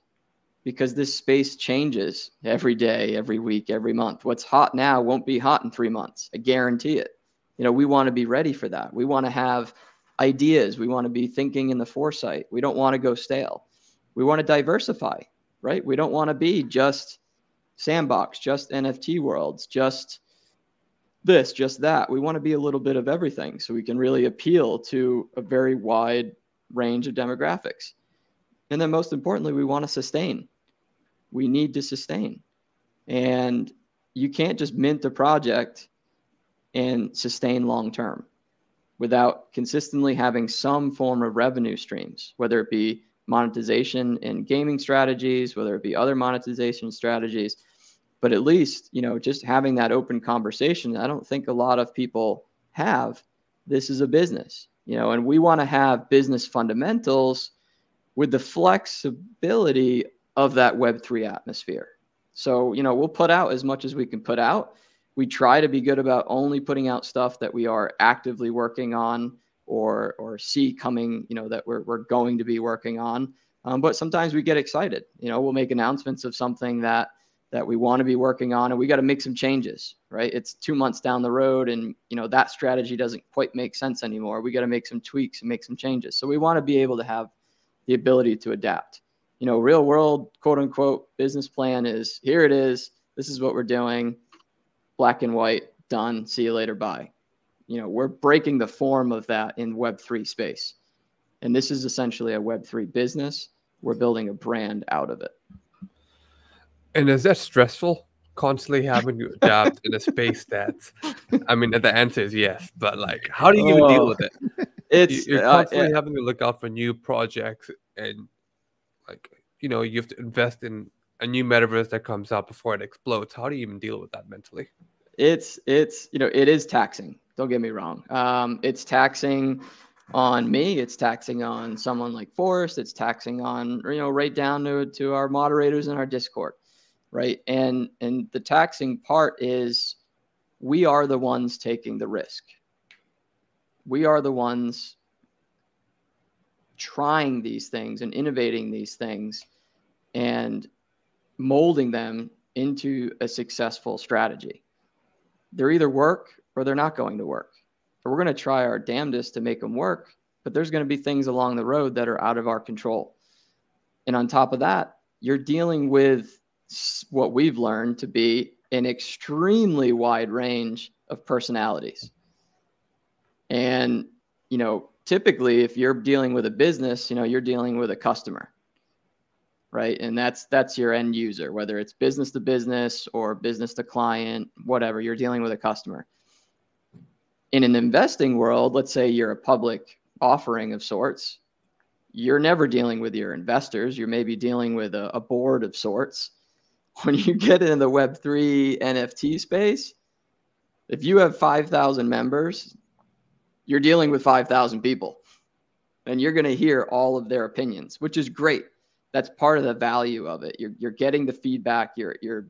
because this space changes every day, every week, every month. What's hot now won't be hot in 3 months. I guarantee it. You know, we want to be ready for that. We want to have ideas. We want to be thinking in the foresight. We don't want to go stale. We want to diversify, right? We don't want to be just Sandbox, just NFT worlds, just this, just that. We want to be a little bit of everything so we can really appeal to a very wide range of demographics. And then most importantly, we want to sustain. We need to sustain. And you can't just mint a project and sustain long term without consistently having some form of revenue streams, whether it be monetization in gaming strategies, whether it be other monetization strategies. But at least, you know, just having that open conversation, I don't think a lot of people have. This is a business, you know, and we want to have business fundamentals with the flexibility of that Web3 atmosphere. So, you know, we'll put out as much as we can put out. We try to be good about only putting out stuff that we are actively working on or see coming, you know, that we're going to be working on. But sometimes we get excited. You know, we'll make announcements of something that we want to be working on, and we got to make some changes, right? It's 2 months down the road, and, you know, that strategy doesn't quite make sense anymore. We got to make some tweaks and make some changes. So we want to be able to have the ability to adapt. You know, real world, quote unquote, business plan is here it is. This is what we're doing. Black and white, done. See you later. Bye. You know, we're breaking the form of that in Web3 space. And this is essentially a Web3 business. We're building a brand out of it. And is that stressful? Constantly having to adapt in a space that's, I mean, the answer is yes, but like, how do you even deal with it? You're constantly having to look out for new projects, and like, you know, you have to invest in a new metaverse that comes out before it explodes. How do you even deal with that mentally? It's you know, it is taxing. Don't get me wrong. It's taxing on me. It's taxing on someone like Forrest. It's taxing on, you know, right down to our moderators in our Discord, right? And the taxing part is we are the ones taking the risk. We are the ones trying these things and innovating these things and molding them into a successful strategy. They're either work or they're not going to work. We're going to try our damnedest to make them work, but there's going to be things along the road that are out of our control. And on top of that, you're dealing with what we've learned to be an extremely wide range of personalities. And, you know, typically if you're dealing with a business, you know, you're dealing with a customer, right? And that's your end user, whether it's business to business or business to client, whatever, you're dealing with a customer. In an investing world, let's say you're a public offering of sorts, you're never dealing with your investors. You're maybe dealing with a board of sorts. When you get into the Web3 NFT space, if you have 5,000 members, you're dealing with 5,000 people, and you're going to hear all of their opinions, which is great. That's part of the value of it. You're getting the feedback, your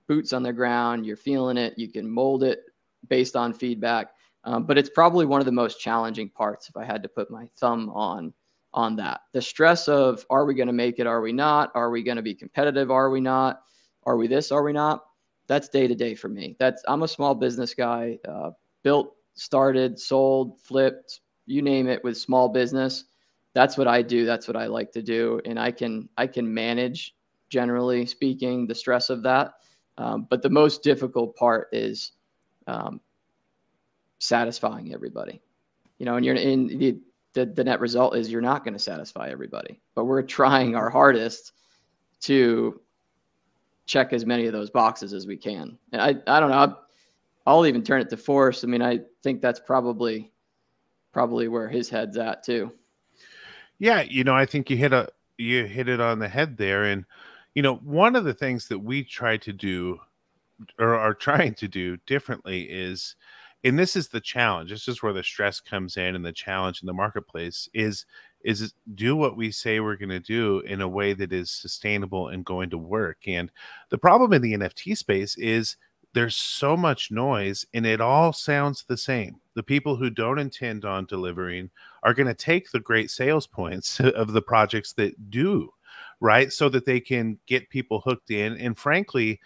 boots on the ground, you're feeling it. You can mold it based on feedback. But it's probably one of the most challenging parts, if I had to put my thumb on that. The stress of, are we going to make it? Are we not? Are we going to be competitive? Are we not? Are we this? Are we not? That's day to day for me. I'm a small business guy, built, started, sold, flipped, you name it, with small business. That's what I do. That's what I like to do. And I can manage generally speaking, the stress of that. But the most difficult part is satisfying everybody. And you're in the net result is you're not going to satisfy everybody, but we're trying our hardest to check as many of those boxes as we can. And I don't know. I'll even turn it to Forrest. I mean, I think that's probably where his head's at too. Yeah, I think you hit it on the head there. And one of the things that we try to do or are trying to do differently is, and this is the challenge, this is where the stress comes in, and the challenge in the marketplace is do what we say we're going to do in a way that is sustainable and going to work. And the problem in the NFT space is there's so much noise and it all sounds the same. The people who don't intend on delivering are going to take the great sales points of the projects that do, right? So that they can get people hooked in. And frankly,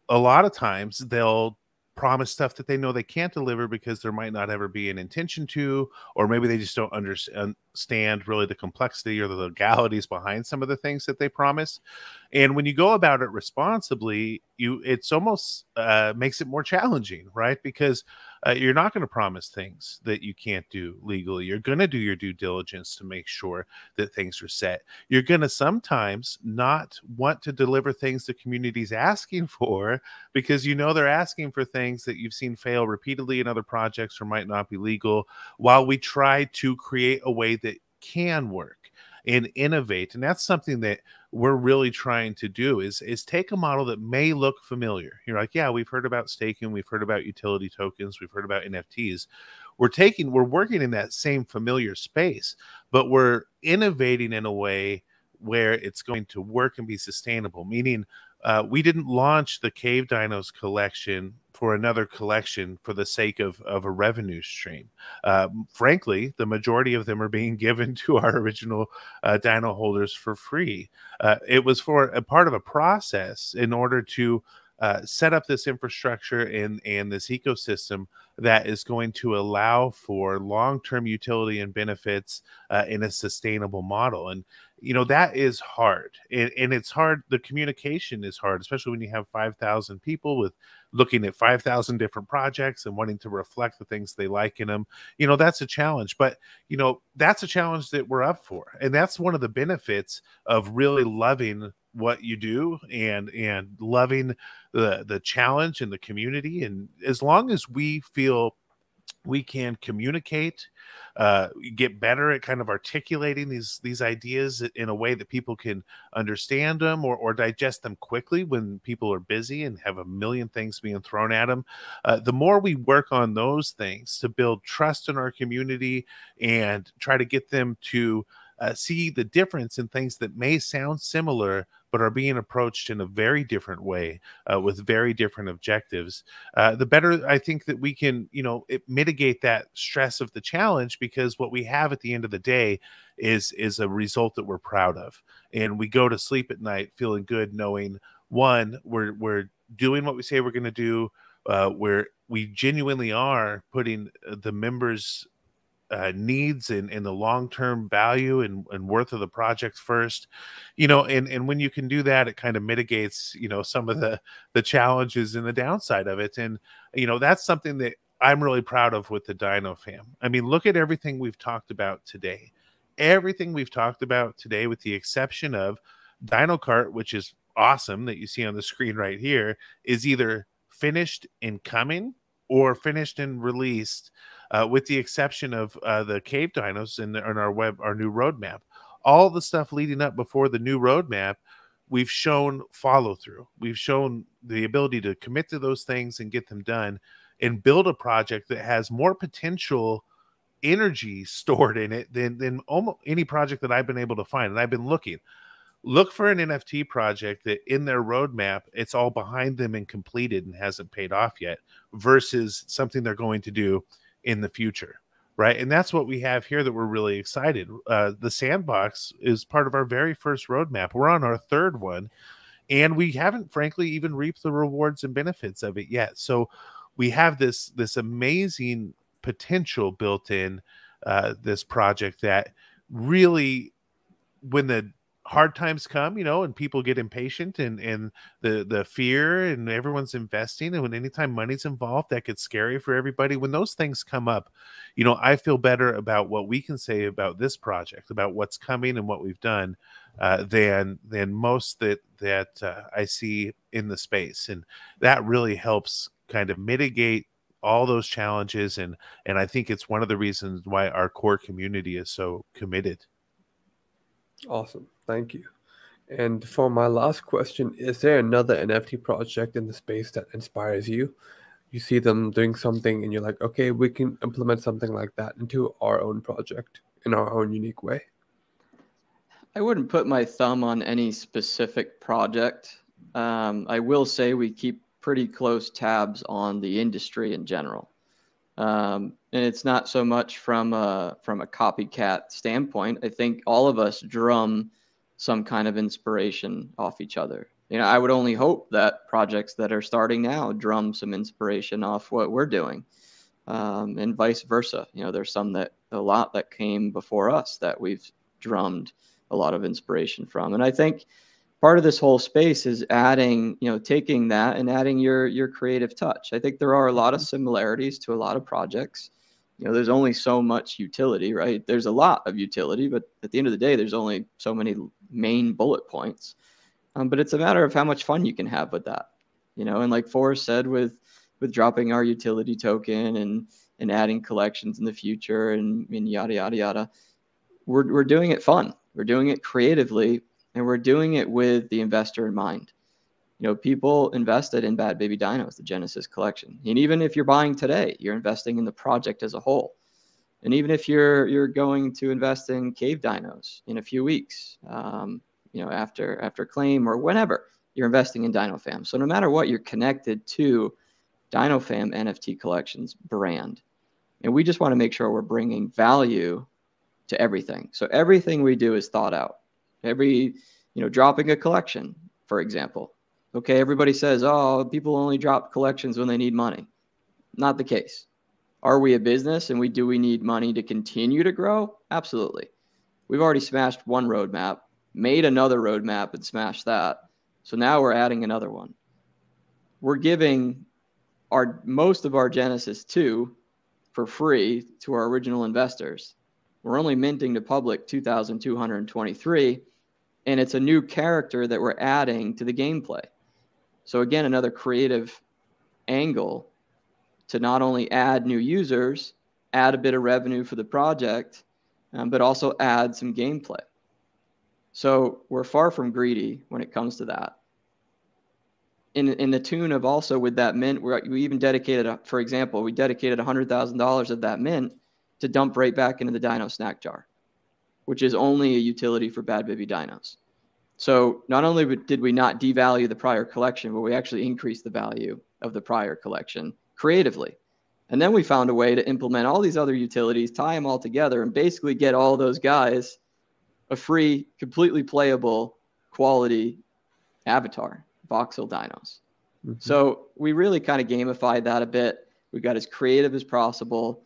a lot of times they'll promise stuff that they know they can't deliver because there might not ever be an intention to, or maybe they just don't understand really the complexity or the legalities behind some of the things that they promise. And when you go about it responsibly, it's almost makes it more challenging, right? Because you're not going to promise things that you can't do legally. You're going to do your due diligence to make sure that things are set. You're going to sometimes not want to deliver things the community's asking for because they're asking for things that you've seen fail repeatedly in other projects or might not be legal, while we try to create a way that can work and innovate. And that's something that we're really trying to do is take a model that may look familiar. You're like, yeah, we've heard about staking, we've heard about utility tokens, we've heard about NFTs. We're working in that same familiar space, but we're innovating in a way where it's going to work and be sustainable. Meaning, we didn't launch the Cave Dinos collection for another collection for the sake of a revenue stream. Frankly, the majority of them are being given to our original dino holders for free. It was for a part of a process in order to set up this infrastructure and this ecosystem that is going to allow for long-term utility and benefits in a sustainable model. And that is hard, and it's hard. The communication is hard, especially when you have 5,000 people with looking at 5,000 different projects and wanting to reflect the things they like in them. That's a challenge, but that's a challenge that we're up for. And that's one of the benefits of really loving what you do and loving the challenge and the community. And as long as we feel we can communicate, get better at kind of articulating these ideas in a way that people can understand them or digest them quickly when people are busy and have a million things being thrown at them. The more we work on those things to build trust in our community and try to get them to see the difference in things that may sound similar but are being approached in a very different way with very different objectives, the better I think that we can, mitigate that stress of the challenge, because what we have at the end of the day is a result that we're proud of. And we go to sleep at night feeling good, knowing, one, we're doing what we say we're going to do, where we genuinely are putting the members' needs and the long-term value and worth of the project first, and when you can do that, it kind of mitigates, some of the challenges and the downside of it. And, that's something that I'm really proud of with the Dino Fam. I mean, look at everything we've talked about today. Everything we've talked about today, with the exception of Dino Cart, which is awesome, that you see on the screen right here, is either finished and coming or finished and released, with the exception of the Cave Dinos and our new roadmap. All the stuff leading up before the new roadmap, we've shown follow through. We've shown the ability to commit to those things and get them done and build a project that has more potential energy stored in it than almost any project that I've been able to find. And I've been looking. Look for an NFT project that in their roadmap, it's all behind them and completed and hasn't paid off yet, versus something they're going to do in the future, right? And that's what we have here that we're really excited. The Sandbox is part of our very first roadmap. We're on our third one, and we haven't, frankly, even reaped the rewards and benefits of it yet. So we have this amazing potential built in this project that really, when the hard times come, and people get impatient, and the fear, and everyone's investing, and when anytime money's involved, that gets scary for everybody. When those things come up, I feel better about what we can say about this project, about what's coming and what we've done, than most that I see in the space, and that really helps kind of mitigate all those challenges, and I think it's one of the reasons why our core community is so committed. Awesome. Thank you. And for my last question, is there another NFT project in the space that inspires you? You see them doing something and you're like, okay, we can implement something like that into our own project in our own unique way. I wouldn't put my thumb on any specific project. I will say we keep pretty close tabs on the industry in general. And it's not so much from a copycat standpoint. I think all of us drum some kind of inspiration off each other. I would only hope that projects that are starting now drum some inspiration off what we're doing, and vice versa. There's a lot that came before us that we've drummed a lot of inspiration from. And I think part of this whole space is adding, taking that and adding your creative touch. I think there are a lot of similarities to a lot of projects. There's only so much utility, right? There's a lot of utility, but at the end of the day, there's only so many main bullet points. But it's a matter of how much fun you can have with that, and like Forrest said, with dropping our utility token and adding collections in the future and yada, yada, yada, we're doing it fun. We're doing it creatively, and we're doing it with the investor in mind. People invested in Bad Baby Dinos, the Genesis collection. And even if you're buying today, you're investing in the project as a whole. And even if you're going to invest in Cave Dinos in a few weeks, after claim or whenever, you're investing in DinoFam. So no matter what, you're connected to DinoFam NFT Collections brand. And we just want to make sure we're bringing value to everything. So everything we do is thought out. Dropping a collection, for example. Okay, everybody says, oh, people only drop collections when they need money. Not the case. Are we a business and do we need money to continue to grow? Absolutely. We've already smashed one roadmap, made another roadmap and smashed that. So now we're adding another one. We're giving most of our Genesis 2 for free to our original investors. We're only minting to public 2,223, and it's a new character that we're adding to the gameplay. So again, another creative angle to not only add new users, add a bit of revenue for the project, but also add some gameplay. So we're far from greedy when it comes to that. In the tune of also with that mint, we even dedicated, for example, we dedicated $100,000 of that mint to dump right back into the Dino Snack Jar, which is only a utility for Bad Baby Dinos. So not only did we not devalue the prior collection, but we actually increased the value of the prior collection creatively. And then we found a way to implement all these other utilities, tie them all together, and basically get all those guys a free, completely playable, quality avatar, voxel dinos. Mm-hmm. So we really kind of gamified that a bit. We got as creative as possible,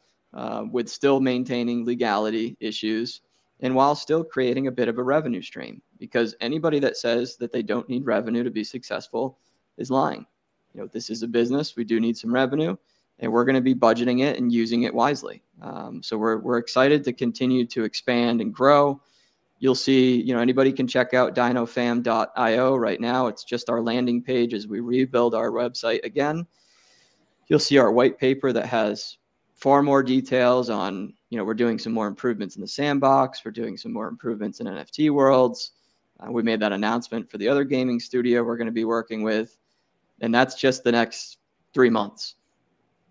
with still maintaining legality issues, and while still creating a bit of a revenue stream, because anybody that says that they don't need revenue to be successful is lying. This is a business. We do need some revenue, and we're going to be budgeting it and using it wisely. So we're excited to continue to expand and grow. You'll see, anybody can check out dinofam.io right now. It's just our landing page as we rebuild our website again. You'll see our white paper that has far more details on, we're doing some more improvements in the sandbox. We're doing some more improvements in NFT worlds. We made that announcement for the other gaming studio we're going to be working with. And that's just the next 3 months.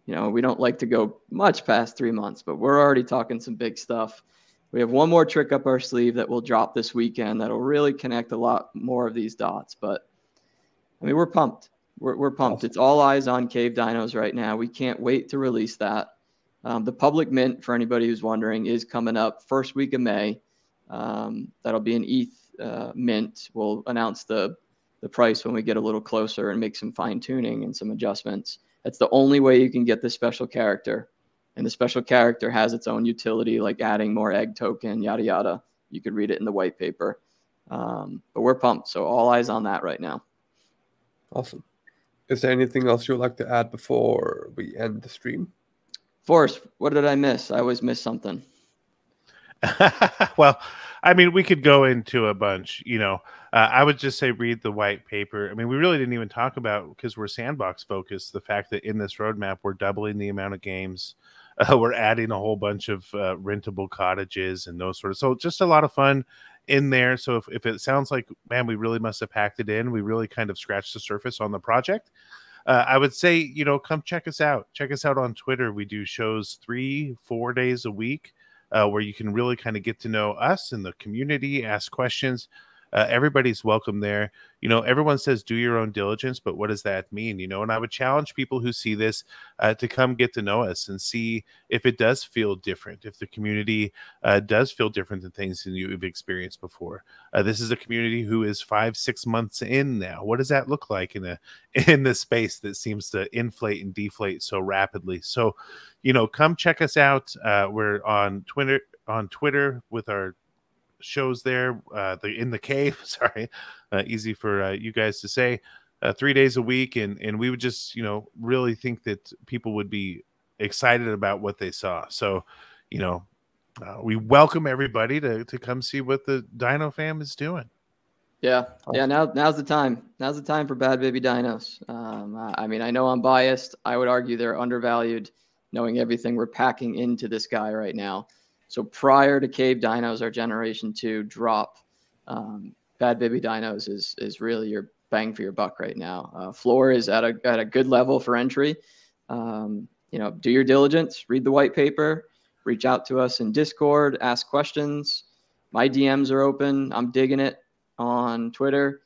We don't like to go much past 3 months, but we're already talking some big stuff. We have one more trick up our sleeve that will drop this weekend that'll really connect a lot more of these dots. But we're pumped. We're pumped. Awesome. It's all eyes on Cave Dinos right now. We can't wait to release that. The public mint, for anybody who's wondering, is coming up first week of May. That'll be an ETH mint. We'll announce the price when we get a little closer and make some fine tuning and some adjustments. That's the only way you can get this special character. And the special character has its own utility, like adding more egg token, yada, yada. You could read it in the white paper. But we're pumped. So all eyes on that right now. Awesome. Is there anything else you would like to add before we end the stream? Forrest, what did I miss? I always miss something. Well, I mean, we could go into a bunch, I would just say read the white paper. I mean, we really didn't even talk about, because we're sandbox focused, the fact that in this roadmap, we're doubling the amount of games. We're adding a whole bunch of rentable cottages and those sort of, so just a lot of fun in there. So if it sounds like, man, we really must have packed it in, we really kind of scratched the surface on the project. I would say, come check us out. Check us out on Twitter. We do shows 3-4 days a week. Where you can really kind of get to know us and the community, ask questions. Everybody's welcome there. Everyone says do your own diligence, but what does that mean? And I would challenge people who see this to come get to know us and see if it does feel different, if the community does feel different than things that you've experienced before. This is a community who is 5-6 months in now. What does that look like in the space that seems to inflate and deflate so rapidly? So, come check us out. We're on Twitter with our shows there, in the cave. Sorry, easy for you guys to say. 3 days a week, and we would just really think that people would be excited about what they saw. So we welcome everybody to come see what the Dino Fam is doing. Yeah. Now's the time. Now's the time for Bad Baby Dinos. I mean, I know I'm biased. I would argue they're undervalued, knowing everything we're packing into this guy right now. So prior to Cave Dinos, our Generation 2 drop, Bad Baby Dinos is really your bang for your buck right now. Floor is at a good level for entry. Do your diligence, read the white paper, reach out to us in Discord, ask questions. My DMs are open. I'm digging it on Twitter.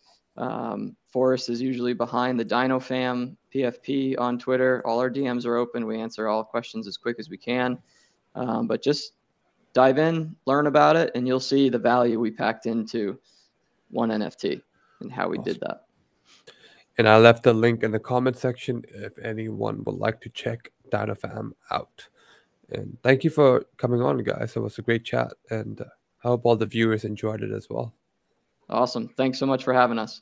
Forrest is usually behind the Dino Fam PFP on Twitter. All our DMs are open. We answer all questions as quick as we can. But just dive in, learn about it, and you'll see the value we packed into one NFT and how we did that. And I left a link in the comment section if anyone would like to check Dino Fam out. And thank you for coming on, guys. It was a great chat, and I hope all the viewers enjoyed it as well. Awesome. Thanks so much for having us.